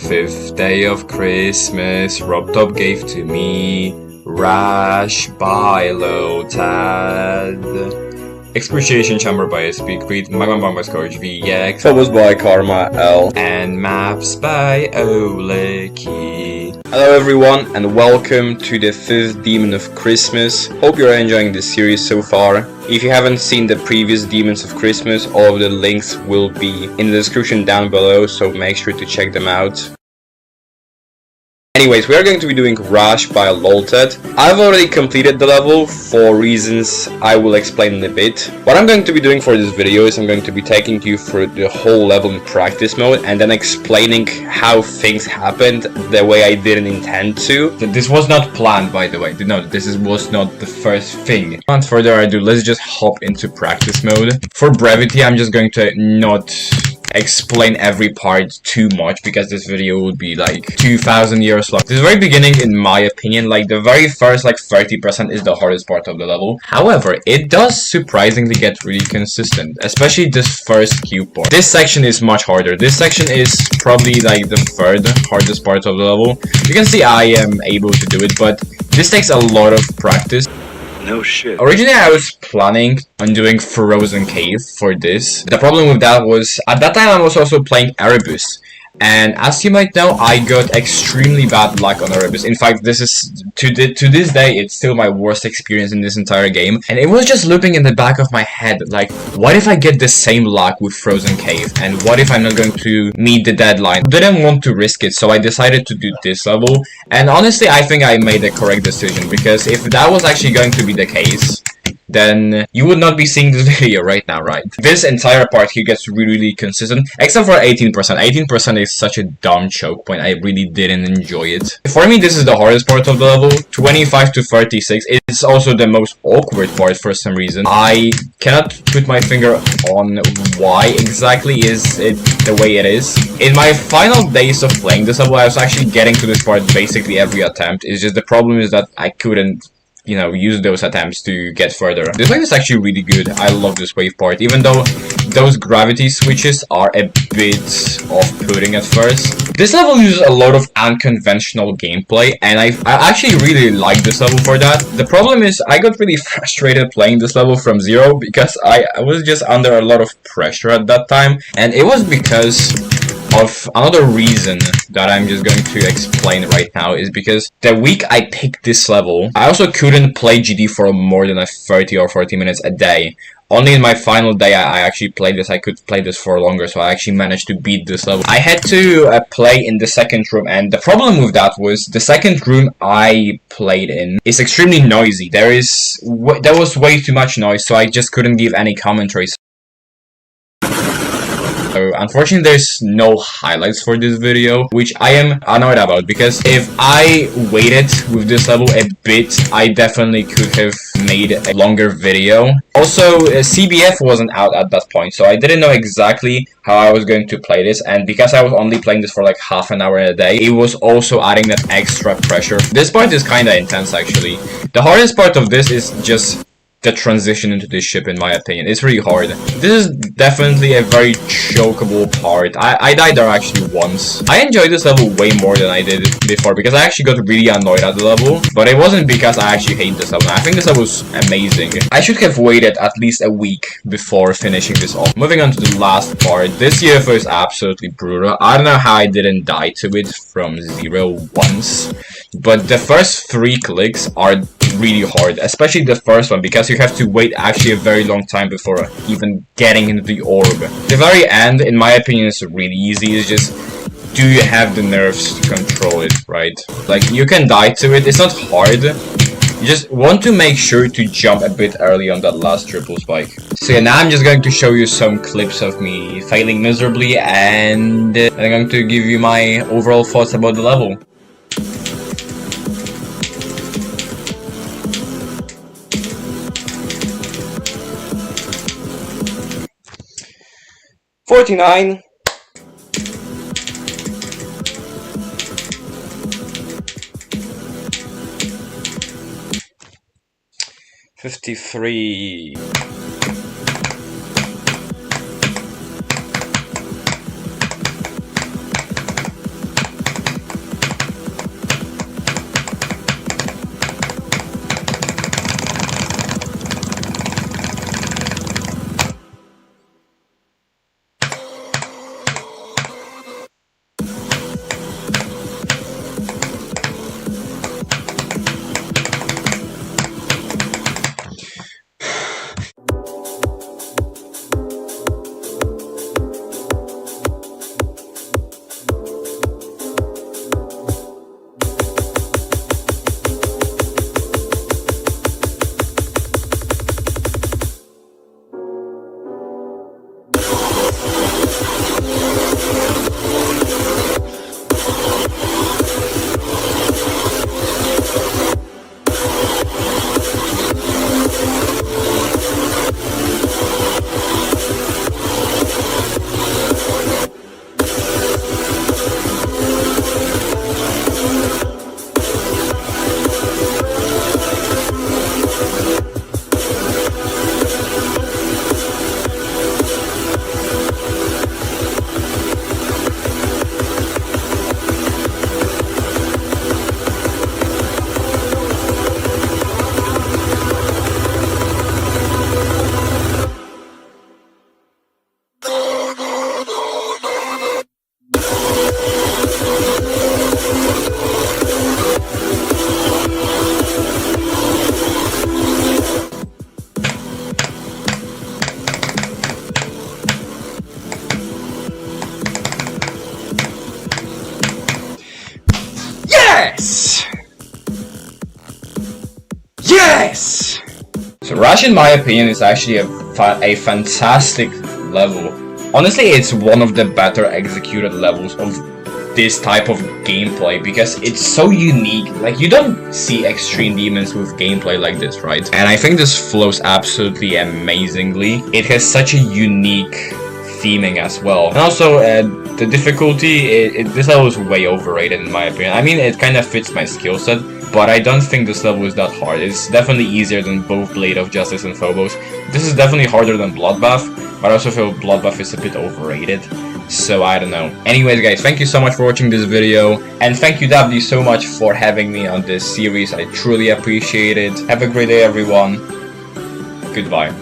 5th day of Christmas, Robtop gave to me RASH by Loltad, Excruciation Chamber by SP Creed, Magma by ScorchVx, Phobos by KrmaL, and Maps by Oleki. Hello everyone and welcome to the 5th Demon of Christmas. Hope you're enjoying this series so far. If you haven't seen the previous Demons of Christmas, all of the links will be in the description down below, so make sure to check them out. Anyways, we are going to be doing RASH by Loltad. I've already completed the level for reasons I will explain in a bit. What I'm going to be doing for this video is I'm going to be taking you through the whole level in practice mode and then explaining how things happened the way I didn't intend to. This was not planned, by the way. No, was not the first thing. Without further ado, let's just hop into practice mode. For brevity, I'm just going to not explain every part too much because this video would be like 2,000 years long. This very beginning, in my opinion, like the very first like 30% is the hardest part of the level. However, it does surprisingly get really consistent, especially this first cube part. This section is much harder. This section is probably like the third hardest part of the level. You can see I am able to do it, but this takes a lot of practice. No shit. Originally, I was planning on doing Frozen Cave for this. The problem with that was, at that time I was also playing Erebus. And as you might know, I got extremely bad luck on Erebus. In fact, this is, to this day, it's still my worst experience in this entire game. And it was just looping in the back of my head, like, what if I get the same luck with Frozen Cave? And what if I'm not going to meet the deadline? I didn't want to risk it, so I decided to do this level. And honestly, I think I made the correct decision, because if that was actually going to be the case, then you would not be seeing this video right now, right? This entire part here gets really consistent, except for 18%. 18% is such a dumb choke point. I really didn't enjoy it. For me, this is the hardest part of the level. 25 to 36 is also the most awkward part for some reason. I cannot put my finger on why exactly is it the way it is. In my final days of playing this level, I was actually getting to this part basically every attempt. It's just the problem is that I couldn't, you know, use those attempts to get further. This wave is actually really good. I love this wave part, even though those gravity switches are a bit off-putting at first. This level uses a lot of unconventional gameplay, and I actually really like this level for that. The problem is I got really frustrated playing this level from zero because I was just under a lot of pressure at that time, and it was because of another reason that I'm just going to explain right now is because the week I picked this level, I also couldn't play GD for more than 30 or 40 minutes a day. Only in my final day I actually played this. I could play this for longer, so I actually managed to beat this level. I had to play in the second room, and the problem with that was the second room I played in is extremely noisy. There was way too much noise, so I just couldn't give any commentary. So unfortunately, there's no highlights for this video, which I am annoyed about, because if I waited with this level a bit, I definitely could have made a longer video. Also, CBF wasn't out at that point, so I didn't know exactly how I was going to play this, and because I was only playing this for like half an hour a day, it was also adding that extra pressure. This part is kinda intense, actually. The hardest part of this is just the transition into this ship, in my opinion. It's really hard. This is definitely a very chokeable part. I died there actually once. I enjoyed this level way more than I did before because I actually got really annoyed at the level, but it wasn't because I actually hate this level. I think this level was amazing. I should have waited at least a week before finishing this off. Moving on to the last part. This UFO is absolutely brutal. I don't know how I didn't die to it from zero once, but the first 3 clicks are really hard, especially the first one, because you have to wait actually a very long time before even getting into the orb. The very end, in my opinion, is really easy. It's just, do you have the nerves to control it, right? Like, you can die to it, it's not hard. You just want to make sure to jump a bit early on that last triple spike. So yeah, now I'm just going to show you some clips of me failing miserably, and I'm going to give you my overall thoughts about the level. $49. 53. So RASH, in my opinion, is actually a fantastic level. Honestly, it's one of the better executed levels of this type of gameplay because it's so unique. Like, you don't see extreme demons with gameplay like this, right? And I think this flows absolutely amazingly. It has such a unique theming as well. And also, the difficulty, this level is way overrated in my opinion. I mean, it kind of fits my skill set, but I don't think this level is that hard. It's definitely easier than both Blade of Justice and Phobos. This is definitely harder than Bloodbath, but I also feel Bloodbath is a bit overrated. So I don't know. Anyways guys, thank you so much for watching this video, and thank you Dubdee so much for having me on this series. I truly appreciate it. Have a great day everyone. Goodbye.